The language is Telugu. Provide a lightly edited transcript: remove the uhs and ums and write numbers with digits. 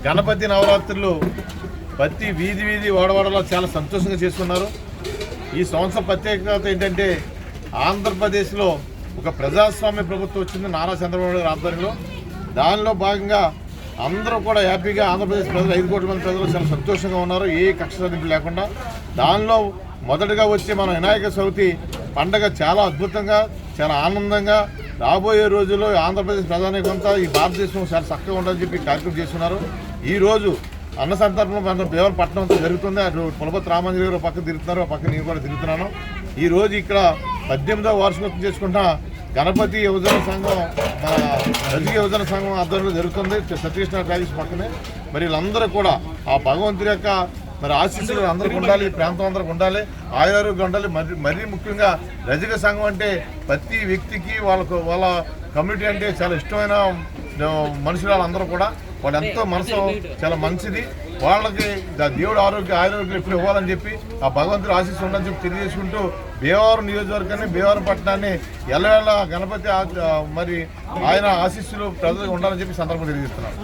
గణపతి నవరాత్రులు ప్రతి వీధి వీధి వాడవాడలో చాలా సంతోషంగా చేసుకున్నారు. ఈ సంవత్సరం ప్రత్యేకత ఏంటంటే ఆంధ్రప్రదేశ్లో ఒక ప్రజాస్వామ్య ప్రభుత్వం వచ్చింది నారా చంద్రబాబు నాయుడు ఆధ్వర్యంలో. దానిలో భాగంగా అందరూ కూడా హ్యాపీగా ఆంధ్రప్రదేశ్ ప్రజలు 5 కోట్ల మంది ప్రజలు చాలా సంతోషంగా ఉన్నారు, ఏ కక్ష సాధింపు లేకుండా. దానిలో మొదటగా వచ్చే మన వినాయక చవితి పండగ చాలా అద్భుతంగా చాలా ఆనందంగా రాబోయే రోజుల్లో ఆంధ్రప్రదేశ్ ప్రధానికంతా ఈ భారతదేశం చాలా చక్కగా ఉండాలని చెప్పి కార్యక్రమం చేస్తున్నారు. ఈరోజు అన్న సంతర్పణ భీమవరం పట్టణం అంతా జరుగుతుంది. అటు పులపతి రామాంజలి గారు పక్కన తిరుగుతున్నారు, పక్కన నేను కూడా తిరుగుతున్నాను. ఈరోజు ఇక్కడ 18వ వార్షికోత్సవం చేసుకుంటా గణపతి యువజన సంఘం మన రజక యువజన సంఘం ఆధ్వర్యంలో జరుగుతుంది సతీష్ణ కాలేజ్ పక్కనే. మరి వీళ్ళందరూ కూడా ఆ భగవంతుడి యొక్క మరి ఆశీస్సులు అందరికీ ఉండాలి, ఈ ప్రాంతం అందరికి ఉండాలి, ఆయుర్వేదం ఉండాలి. మరీ ముఖ్యంగా రజక సంఘం అంటే ప్రతి వ్యక్తికి వాళ్ళ కమ్యూనిటీ అంటే చాలా ఇష్టమైన మనుషులు. వాళ్ళందరూ కూడా వాళ్ళు ఎంతో మనసు చాలా మంచిది. వాళ్ళకి దేవుడు ఆరోగ్యం ఎప్పుడు ఇవ్వాలని చెప్పి ఆ భగవంతుడు ఆశీస్సు ఉండాలని చెప్పి తెలియజేసుకుంటూ భీమవరం నియోజకవర్గాన్ని భీమవరం పట్టణాన్ని ఎల్లవేళ గణపతి మరి ఆయన ఆశీస్సులు ప్రజలకు ఉండాలని చెప్పి సందర్భంగా తెలియజేస్తున్నారు.